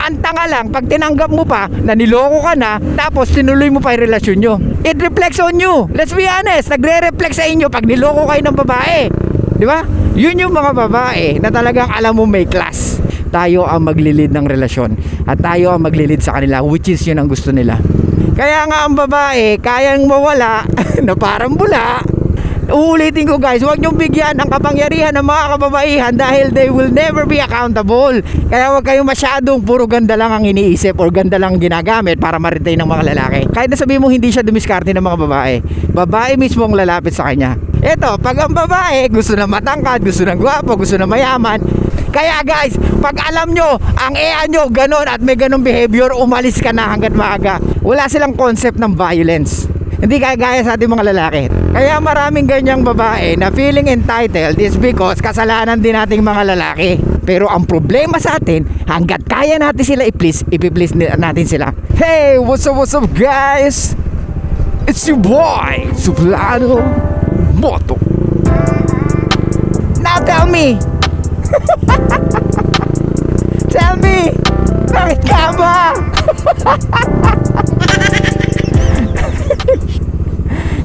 Ang tanga lang, pag tinanggap mo pa na niloko ka na, tapos tinuloy mo pa yung relasyon nyo. It reflects on you. Let's be honest, nagre-reflect sa inyo pag niloko kayo ng babae. Di ba? Yun yung mga babae na talagang alam mo may class. Tayo ang maglilid ng relasyon at tayo ang maglilid sa kanila, which is yun ang gusto nila. Kaya nga ang babae, kayang mawala na parang bula. Uulitin ko guys, huwag niyong bigyan ng kapangyarihan ng mga kababaihan dahil they will never be accountable. Kaya huwag kayong masyadong puro ganda lang ang iniisip or ganda lang ginagamit para ma-retain ng mga lalaki. Kahit na sabihin mo hindi siya dumiskarte ng mga babae, babae mismo ang lalapit sa kanya. Eto, pag ang babae gusto na matangkad, gusto na gwapo, gusto na mayaman. Kaya guys, pag alam nyo, ang nyo ganon at may ganon behavior, umalis ka na hanggat maaga. Wala silang concept ng violence. Hindi kagaya sa ating mga lalaki. Kaya maraming ganyang babae na feeling entitled is because kasalanan din nating mga lalaki. Pero ang problema sa atin, hanggat kaya natin sila i-please, i-please natin sila. Hey, what's up guys? It's your boy, Suplado Moto. Now tell me, tell me, bakit ka ba?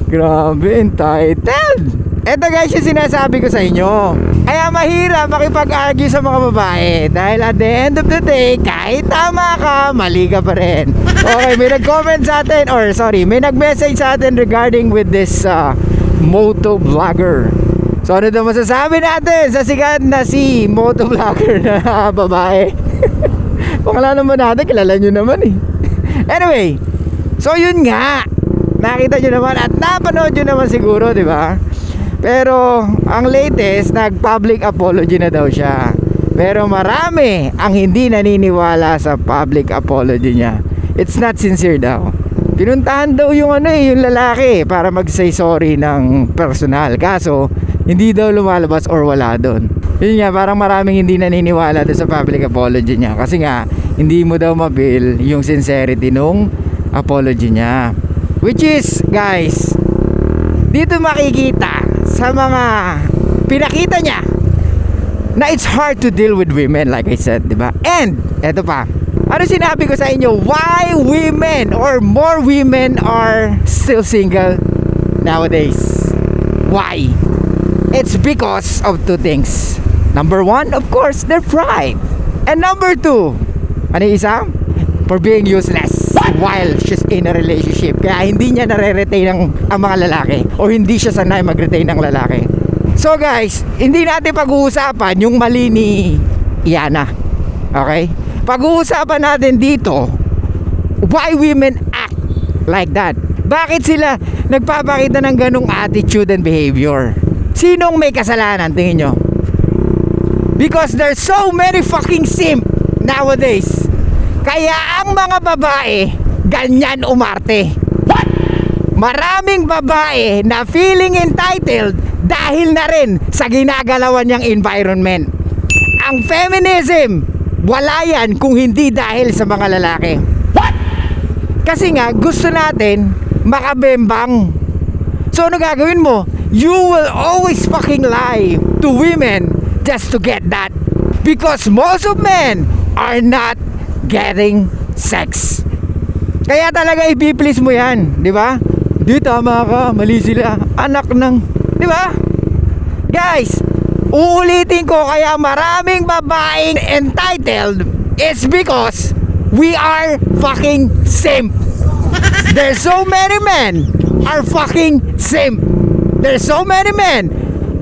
Grabe, entitled. Eto guys yung sinasabi ko sa inyo. Kaya mahirap makipag-argue sa mga babae dahil at the end of the day, kahit tama ka, mali ka pa rin. Okay, may nag-comment sa atin, or sorry, may nag-message sa atin regarding with this moto vlogger. So ano daw masasabi natin sa sikat na si moto vlogger na babae? Pangalanan naman natin, kilala nyo naman eh. Anyway, so yun nga, nakita nyo naman at napanood nyo naman siguro, di ba? Pero ang latest, nag-public apology na daw siya. Pero marami ang hindi naniniwala sa public apology niya. It's not sincere daw. Pinuntahan daw yung yung lalaki para mag-say sorry ng personal. Kaso hindi daw lumalabas or wala doon. Yun nga, parang maraming hindi naniniwala doon sa public apology niya. Kasi nga, hindi mo daw ma-feel yung sincerity nung apology niya. Which is, guys, dito makikita sa mga pinakita niya na it's hard to deal with women, like I said, diba? And, eto pa, ano sinabi ko sa inyo, why women or more women are still single nowadays? Why? It's because of two things. Number one, of course, their pride. And number two, ano yung isa? For being useless while she's in a relationship. Kaya hindi niya nare-retain ang mga lalaki, o hindi siya sanay mag-retain ng lalaki. So guys, hindi natin pag-uusapan yung mali ni Yana. Okay? Pag-uusapan natin dito, why women act like that. Bakit sila nagpapakita ng ganong attitude and behavior? Sinong may kasalanan, tingin nyo? Because there's so many fucking simp nowadays. Kaya ang mga babae, ganyan umarte. What? Maraming babae na feeling entitled dahil na rin sa ginagalawan niyang environment. Ang feminism, wala yan kung hindi dahil sa mga lalaki. What? Kasi nga, gusto natin makabembang. So ano gagawin mo? You will always fucking lie to women just to get that. Because most of men are not getting sex. Kaya talaga i-please mo yan, di ba? Di tama ka, mali sila, anak ng, di ba? Guys, uulitin ko, kaya maraming babaeng entitled is because we are fucking simp. There's so many men are fucking simp. There's so many men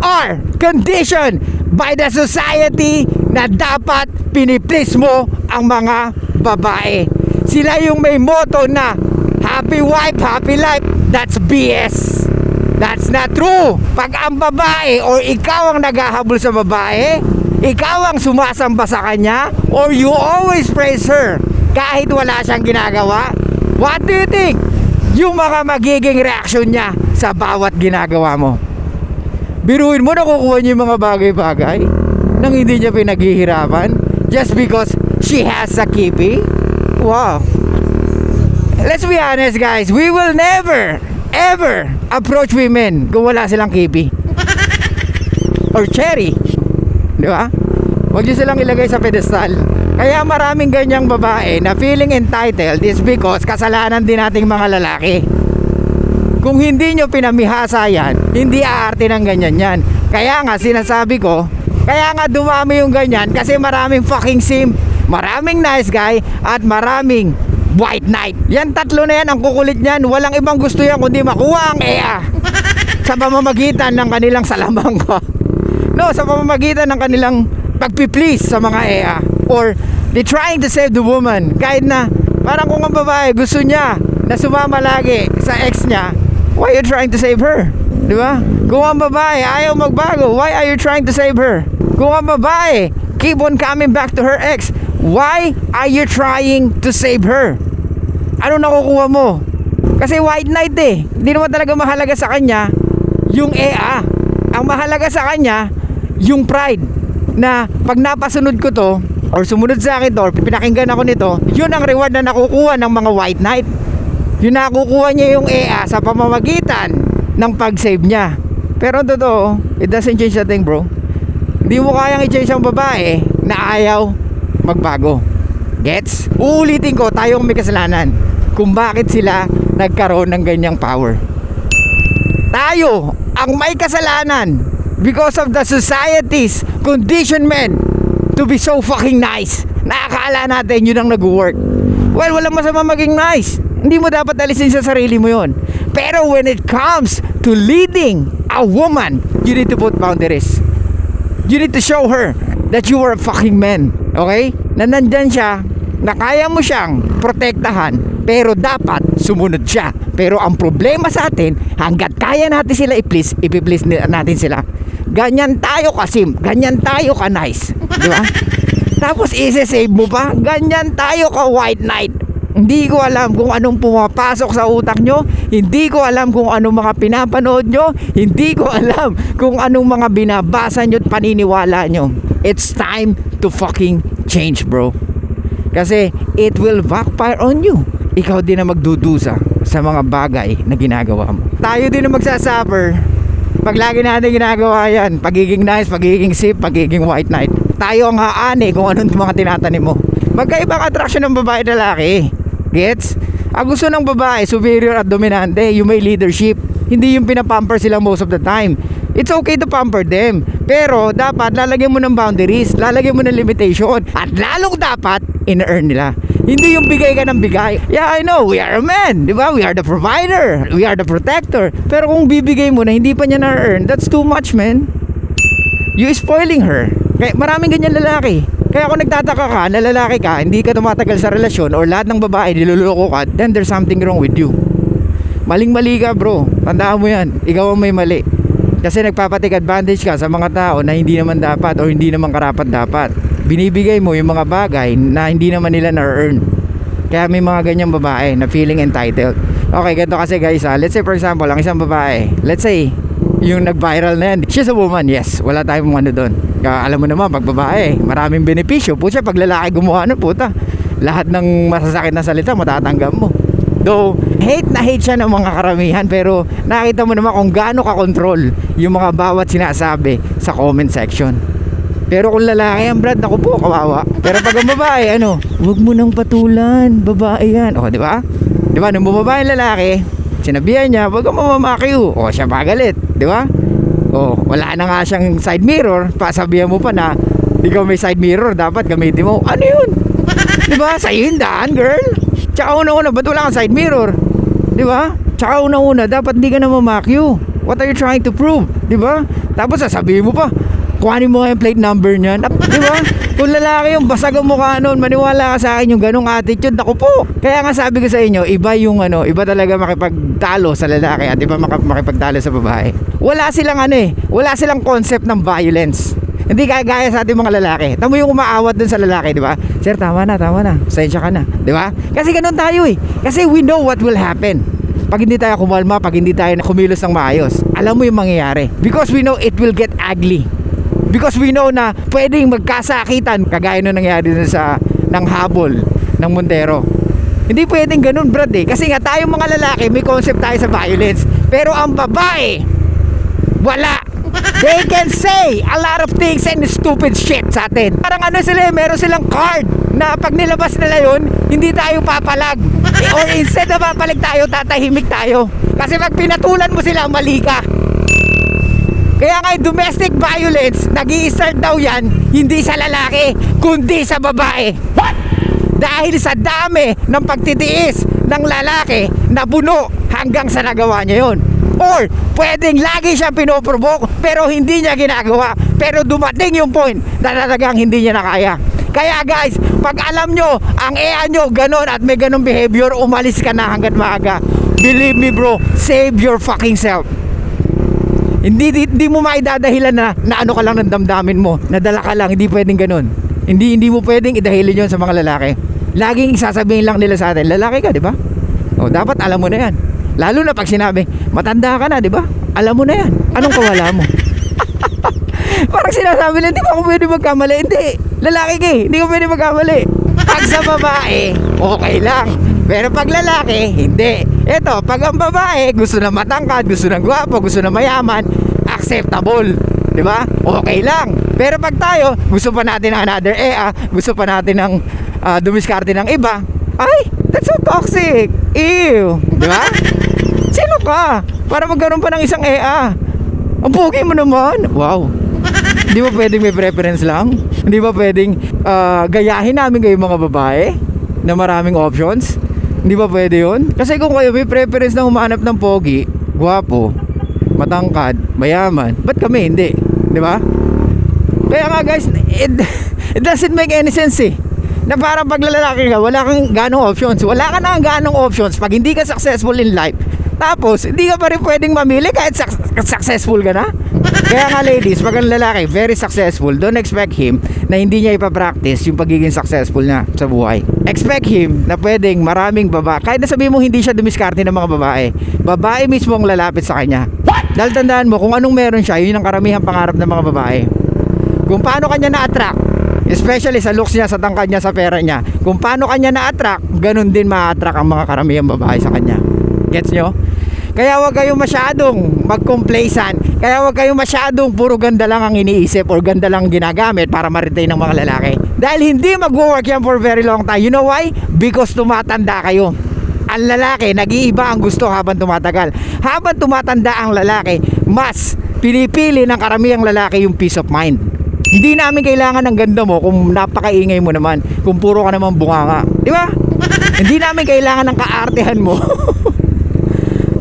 are conditioned by the society na dapat piniplease mo ang mga babae. Sila yung may motto na happy wife, happy life. That's BS. That's not true. Pag ang babae or ikaw ang naghahabol sa babae, ikaw ang sumasamba sa kanya, or you always praise her kahit wala siyang ginagawa, what do you think? Yung mga magiging reaction niya sa bawat ginagawa mo. Biruin mo, nakukuha niya yung mga bagay-bagay nang hindi niya pinaghihirapan just because she has a kipi. Wow. Let's be honest guys, we will never ever approach women kung wala silang kipi or cherry, di ba? Huwag niyo silang ilagay sa pedestal. Kaya maraming ganyang babae na feeling entitled is because kasalanan din nating mga lalaki. Kung hindi nyo pinamihasa yan, hindi aarte ng ganyan yan. Kaya nga sinasabi ko, kaya nga dumami yung ganyan kasi maraming fucking simp, maraming nice guy, at maraming white knight. Yan tatlo na yan, ang kukulit niyan. Walang ibang gusto yan kundi makuha ang EA sa pamamagitan ng kanilang salamang ko. No, sa pamamagitan ng kanilang pagpi-please sa mga EA. Or they trying to save the woman. Kahit na parang kung ang babae gusto niya na sumama lagi sa ex niya, why are you trying to save her? Di ba? Kung ang babae ayaw magbago, why are you trying to save her? Kung ang babae keep on coming back to her ex, why are you trying to save her? Ano nakukuha mo? Kasi white knight eh. Hindi naman talaga mahalaga sa kanya yung EA. Ang mahalaga sa kanya yung pride. Na pag napasunod ko to or sumunod sa akin to or pinakinggan ako nito, yun ang reward na nakukuha ng mga white knight. Yun nakukuha niya yung EA sa pamamagitan ng pag-save niya. Pero totoo, it doesn't change a thing, bro. Hindi mo kayang i-change ang babae na ayaw magbago. Gets? Uulitin ko, tayong may kasalanan kung bakit sila nagkaroon ng ganyang power. Tayo ang may kasalanan because of the society's conditionment to be so fucking nice. Nakakala natin yun ang nag-work. Well, walang masama maging nice. Hindi mo dapat alisin sa sarili mo yun. Pero when it comes to leading a woman, you need to put boundaries. You need to show her that you are a fucking man. Okay? Na nandyan siya, na kaya mo siyang protektahan, pero dapat sumunod siya. Pero ang problema sa atin, hanggat kaya natin sila i-please, i-please natin sila. Ganyan tayo ka-sim, ganyan tayo ka-nice. Di ba? Tapos isi-save mo pa, ganyan tayo ka-white knight. Hindi ko alam kung anong pumapasok sa utak nyo. Hindi ko alam kung anong mga pinapanood nyo. Hindi ko alam kung anong mga binabasa nyo at paniniwala nyo. It's time to fucking change, bro. Kasi it will backfire on you. Ikaw din na magdudusa sa mga bagay na ginagawa mo. Tayo din na magsasuffer pag lagi natin ginagawa yan. Pagiging nice, pagiging sip, pagiging white knight. Tayo ang haani kung anong mga tinatanim mo. Magkaibang attraction ng babae at lalaki. Gets? Ang gusto ng babae, superior at dominante, yung may leadership. Hindi yung pinapamper sila most of the time. It's okay to pamper them, pero dapat lalagyan mo ng boundaries, lalagyan mo ng limitation, at lalong dapat in-earn nila. Hindi yung bigay ka ng bigay. Yeah, I know, we are a man, di ba? We are the provider, we are the protector. Pero kung bibigay mo na hindi pa niya na-earn, that's too much, man. You spoiling her. Kaya maraming ganyan lalaki. Kaya kung nagtataka ka na lalaki ka, hindi ka tumatagal sa relasyon, or lahat ng babae niloloko ka, then there's something wrong with you. Maling-mali ka, bro. Tandaan mo yan. Ikaw ang may mali. Kasi nagpapatik advantage ka sa mga tao na hindi naman dapat o hindi naman karapat dapat. Binibigay mo yung mga bagay na hindi naman nila na-earn. Kaya may mga ganyang babae na feeling entitled. Okay, ganito kasi guys, let's say for example, ang isang babae, let's say, yung nag-viral na yan, she's a woman, yes, wala tayong ano doon. Alam mo naman, pag babae, maraming benepisyo. Puta, pag lalaki gumawa nun, puta, lahat ng masasakit na salita matatanggap mo. Though, hate na hate siya ng mga karamihan, pero nakita mo naman kung gaano ka-control yung mga bawat sinasabi sa comment section. Pero kung lalaki yan, Brad, ako po, kawawa. Pero pag ang babae, ano, huwag mo nang patulan, babae yan. O, di ba? Di ba, nung bumaba yung lalaki, sinabihan niya, huwag kang mamamakyo. O, siya pagalit, di ba? O, wala na nga siyang side mirror, pasabihan mo pa na, ikaw may side mirror, dapat gamitin mo. Ano yun? Di ba? Sa'yo yung daan, girl. Tsaka una-una, ba't wala kang side mirror? Di ba? Tsaka una-una, dapat hindi ka na mamakyo. What are you trying to prove? Di ba? Tapos sasabihin mo pa, kuhanin mo nga yung plate number niyan. Di ba? Kung lalaki yung basag ang mukha nun, maniwala ka sa akin yung ganong attitude, ako po. Kaya nga sabi ko sa inyo, iba yung ano, iba talaga makipagtalo sa lalaki at iba makipagtalo sa babae. Wala silang ano eh, wala silang concept ng violence. Hindi gaya sa ating mga lalaki. Tamo yung umaawat dun sa lalaki, di ba? Sir, tama na. Sensya ka na, di ba? Kasi ganun tayo eh. Kasi we know what will happen. Pag hindi tayo kumalma, pag hindi tayo kumilos ng maayos, alam mo yung mangyayari. Because we know it will get ugly. Because we know na pwedeng magkasakitan, kagaya nung nangyari dun sa ng habol ng Montero. Hindi pwedeng ganun, Brad eh. Kasi nga tayong mga lalaki, may concept tayo sa violence. Pero ang babae, wala. They can say a lot of things and stupid shit sa atin. Parang ano sila, meron silang card na pag nilabas nila yun, hindi tayo papalag. Or instead na papalag tayo, tatahimik tayo. Kasi pag pinatulan mo sila, mali ka. Kaya nga domestic violence, nag-i-start daw yan, hindi sa lalaki, kundi sa babae. What? Dahil sa dami ng pagtitiis ng lalaki na puno hanggang sa nagawa niya yun. Or pwedeng lagi siyang pinoprovoke pero hindi niya ginagawa. Pero dumating yung point na talagang hindi niya nakaya. Kaya guys, pag alam nyo ang EA nyo ganon at may ganon behavior, umalis ka na hanggat maaga. Believe me bro, save your fucking self. Hindi mo maidadahilan na ano ka lang ng damdamin mo, nadala ka lang, hindi pwedeng ganon. Hindi mo pwedeng idahilin yon sa mga lalaki. Laging sasabihin lang nila sa atin, lalaki ka, di ba? O dapat alam mo na yan. Lalo na pag sinabi, matanda ka na, di ba? Alam mo na yan. Anong kawala mo? Parang sinasabi lang, hindi ba ako pwede magkamali? Hindi, lalaki ka eh, hindi ko pwede magkamali. Pag sa babae, okay lang. Pero pag lalaki, hindi. Eto, pag ang babae, gusto na matangkad, gusto na gwapo, gusto na mayaman, acceptable. Di ba? Okay lang. Pero pag tayo, gusto pa natin ng another EA, gusto pa natin ng dumiskarte ng iba, ay, that's so toxic. Ew. Di ba? Sino ka? Para magkaroon pa ng isang EA. Ang pugi mo naman. Wow. Hindi ba pwedeng may preference lang? Hindi ba pwedeng gayahin namin kayo mga babae na maraming options? Hindi ba pwede yun? Kasi kung kayo may preference na humanap ng pogi, gwapo, matangkad, mayaman, ba't kami hindi? Di ba? Kaya nga guys, it doesn't make any sense eh. Na parang pag lalaki ka, wala kang ganong options. Wala ka na ganong options pag hindi ka successful in life. Tapos, hindi ka pa rin pwedeng mamili kahit successful ka na. Kaya nga ladies, pag ang lalaki very successful, don't expect him na hindi niya ipapractice yung pagiging successful niya sa buhay. Expect him na pwedeng maraming babae, kahit na sabihin mo hindi siya dumiskarte ng mga babae mismo ang lalapit sa kanya. Dahil tandaan mo, kung anong meron siya, yun ang karamihang pangarap ng mga babae. Kung paano kanya na-attract, especially sa looks niya, sa tangkad niya, sa pera niya, kung paano kanya na-attract, ganun din ma-attract ang mga karamihang babae sa kanya. Gets nyo? Kaya wag kayong masyadong mag-complacent. Kaya wag kayong masyadong puro ganda lang ang iniisip or ganda lang ginagamit para ma-retain ng mga lalaki. Dahil hindi mag-work yan for very long time. You know why? Because tumatanda kayo. Ang lalaki, nag-iiba ang gusto habang tumatagal. Habang tumatanda ang lalaki, mas pinipili ng karamihang lalaki yung peace of mind. Hindi namin kailangan ng ganda mo kung napakaingay mo naman, kung puro ka naman bunganga. Di ba? Hindi namin kailangan ng kaartehan mo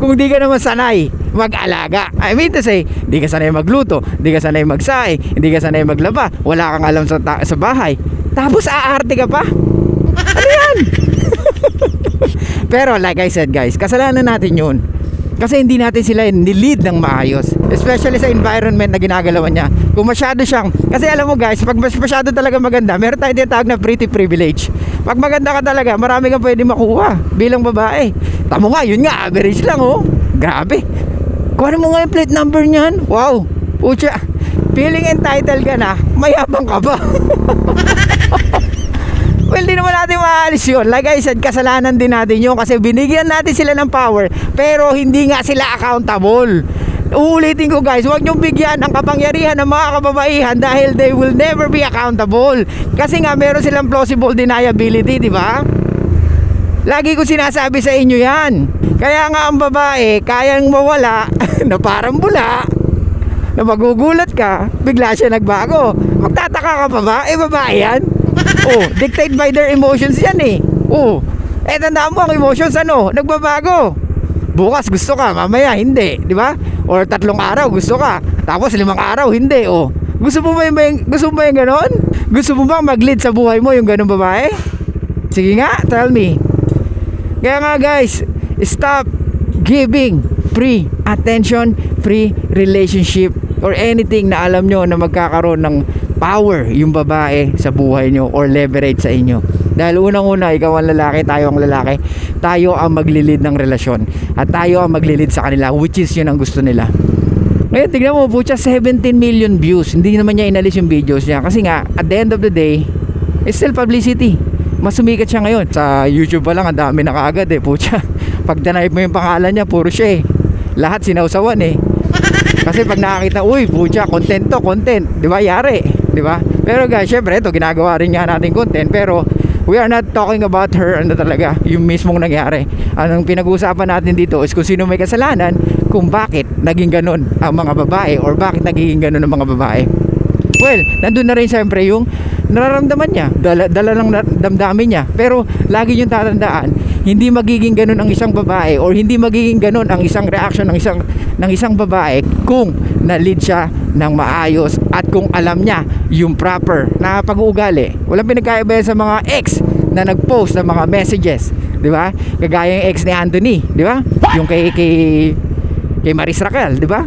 kung di ka naman sanay mag-alaga. I mean to say, di ka sanay magluto, di ka sanay magsaing, hindi ka sanay maglaba, wala kang alam sa bahay, tapos aarte ka pa. Ano yan? Pero like I said guys, kasalanan natin yun. Kasi hindi natin sila nilid ng maayos, especially sa environment na ginagalawan niya. Kung masyado siyang, kasi alam mo guys, pag masyado talaga maganda, meron tayong tinatawag na pretty privilege. Pag maganda ka talaga, marami kang pwede makuha bilang babae. Tamo nga, yun nga, average lang oh. Grabe. Kuha mo nga yung plate number niyan. Wow. Pucha, feeling entitled ka na, mayabang ka ba? Well, di naman natin maalis yun. Like I said, kasalanan din natin yun kasi binigyan natin sila ng power pero hindi nga sila accountable. Uulitin ko guys, huwag niyong bigyan ang kapangyarihan ng mga kababaihan dahil they will never be accountable. Kasi nga meron silang plausible deniability, di ba? Lagi ko sinasabi sa inyo yan. Kaya nga ang babae, kayang mawala na parang bula, na magugulat ka, bigla siya nagbago. Magtataka ka pa ba? Eh babae yan. Oh, dictate by their emotions yan eh. Oh, eh tandaan mo ang emotions ano, nagbabago. Bukas gusto ka, mamaya hindi, di ba? Or 3 araw gusto ka, tapos 5 araw hindi. Oh, gusto mo ba yung ganon? Gusto mo bang mag-lead sa buhay mo yung ganon babae? Sige nga, tell me. Kaya nga guys, stop giving free attention, free relationship, or anything na alam nyo na magkakaroon ng power yung babae sa buhay nyo or leverage sa inyo. Dahil unang-una, ikaw ang lalaki, tayo ang lalaki, tayo ang maglilid ng relasyon at tayo ang maglilid sa kanila, which is yun ang gusto nila. Ngayon tignan mo, pucha, 17 million views. Hindi naman niya inalis yung videos niya kasi nga at the end of the day, it's still publicity. Mas sumikat siya ngayon. Sa YouTube pa lang, ang dami na kaagad eh, pucha. Pag danipe mo yung pangalan niya, puro siya eh. Lahat sinausawan eh. Kasi pag nakakita, uy, pucha, content to, content. Di ba, yari. Di ba? Pero guys, syempre, ito, ginagawa rin nga natin content. Pero, We are not talking about her, ano talaga, yung mismong nangyari. Anong pinag-uusapan natin dito is kung sino may kasalanan, kung bakit naging ganun ang mga babae or bakit naging ganun ang mga babae. Well, nandun na rin siyempre yung nararamdaman niya, dala ng damdamin niya. Pero lagi yung tatandaan, hindi magiging ganun ang isang babae or hindi magiging ganun ang isang reaction ng isang babae kung na-lead siya ng maayos at kung alam niya yung proper na pag-uugali. Walang pinagkaiba sa mga ex na nag-post ng mga messages, di ba? Kagaya yung ex ni Anthony, di ba? Yung kay Maris Raquel, di ba?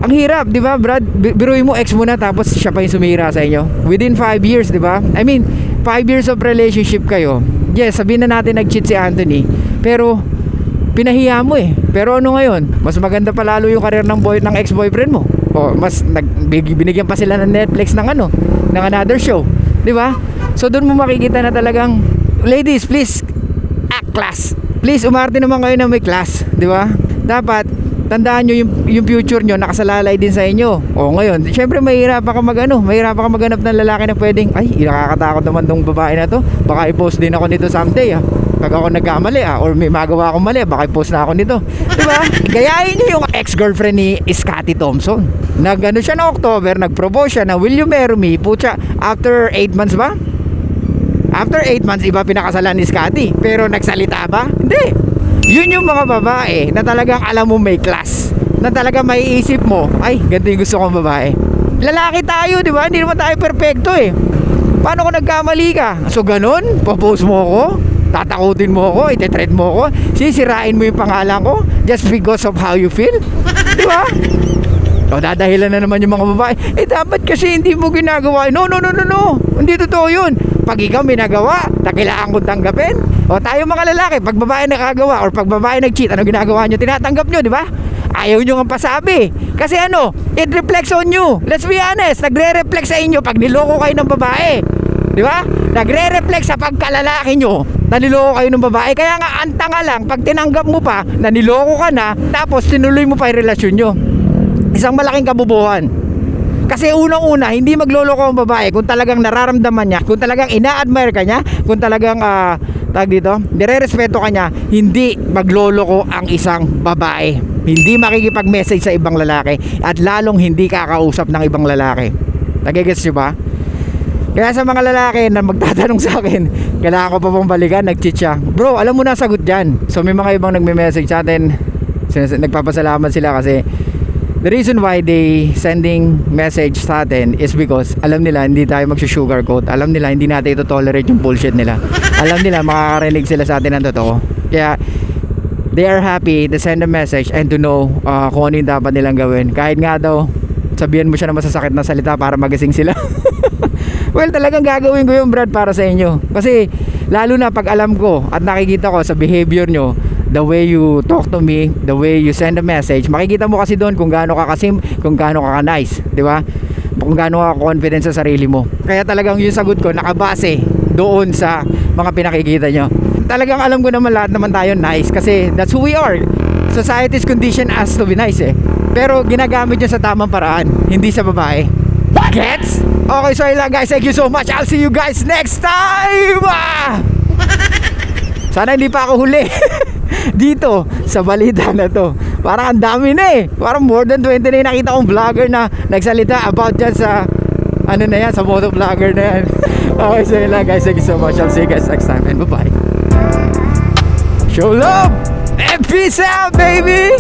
Ang hirap, di ba, Brad? Biruin mo ex mo na tapos siya pa yung sumira sa inyo. Within 5 years, di ba? I mean, 5 years of relationship kayo. Yes, sabihin na natin nag-cheat si Anthony. Pero, pinahiya mo eh. Pero ano ngayon? Mas maganda pa lalo yung career ng ex-boyfriend mo. O, mas binigyan pa sila ng Netflix ng another show. Di ba? So, doon mo makikita na talagang, ladies, please, act class. Please, umarte naman kayo na may class. Di ba? Dapat, tandaan nyo yung future nyo nakasalalay din sa inyo. O ngayon, syempre mahirapan ka maghanap ng lalaki na pwedeng, ay, nakakatakot naman tong babae na to, baka i-post din ako nito someday pag ako nagkamali or may magawa akong mali, baka i-post na ako nito, diba? Gayahin nyo yung ex-girlfriend ni Scotty Thompson. Nag-ano siya na October, nag-propose siya na will you marry me? Pucha, after 8 months ba? After 8 months, iba pinakasalan ni Scotty, pero nagsalita ba? Hindi. Yun yung mga babae na talagang alam mo may class, na talagang maiisip mo, ay, ganito yung gusto kong babae. Lalaki tayo, di ba? Hindi naman tayo perfecto eh. Paano kung nagkamali ka? So ganun, propose mo ako, tatakutin mo ako, ite-threat mo ako, sisirain mo yung pangalan ko just because of how you feel, di ba? O dadahilan na naman yung mga babae, dapat kasi hindi mo ginagawa. No, hindi totoo yun. Pag ikaw may nagawa, kailangan kong tanggapin. O tayo mga lalaki, pag babae nakagawa or pag babae nag-cheat, ano ginagawa nyo? Tinatanggap nyo, di ba? Ayaw nyo nga pasabi. Kasi it reflects on you. Let's be honest, nagre-reflect sa inyo pag niloko kayo ng babae. Di ba? Nagre-reflect sa pagkalalaki nyo na niloko kayo ng babae. Kaya nga, antanga lang, pag tinanggap mo pa na niloko ka na, tapos tinuloy mo pa yung relasyon nyo. Isang malaking kabubuhan. Kasi unang-una, hindi magloloko ang babae kung talagang nararamdaman niya, kung talagang ina-admire ka niya, kung talagang nire-respeto ka niya, hindi magloloko ang isang babae. Hindi makikipag-message sa ibang lalaki at lalong hindi kakausap ng ibang lalaki. Nagigets nyo ba? Kaya sa mga lalaki na magtatanong sa akin, kailangan ko pa bang balikan, nag-cheat siya. Bro, alam mo na sagot dyan. So may mga ibang nagme-message sa atin, nagpapasalamat sila kasi the reason why they sending message sa atin is because alam nila hindi tayo mag-sugarcoat. Alam nila hindi natin ito tolerate yung bullshit nila. Alam nila makakarinig sila sa atin ng totoo. Kaya they are happy to send a message and to know kung ano yung dapat nilang gawin. Kahit nga daw sabihan mo siya na masasakit na salita para magising sila. Well, talagang gagawin ko yung Brad para sa inyo. Kasi lalo na pag alam ko at nakikita ko sa behavior nyo, the way you talk to me, the way you send a message, makikita mo kasi doon kung gaano ka kung gaano ka nice, di ba? Kung gaano ka confident sa sarili mo. Kaya talagang yung sagot ko nakabase doon sa mga pinakikita nyo. Talagang alam ko naman lahat naman tayo nice kasi that's who we are. Society's condition us to be nice eh. Pero ginagamit nyo sa tamang paraan, hindi sa babae. Gets? Okay, so yun lang guys. Thank you so much. I'll see you guys next time. Sana hindi pa ako huli dito sa balita na to. Parang ang dami na eh. Parang more than 20 na yung nakita kong vlogger na nagsalita about dyan sa sa moto vlogger na yan. Okay, so yun lang guys. Thank you so much. I'll see you guys next time and bye bye. Show love and peace out, baby.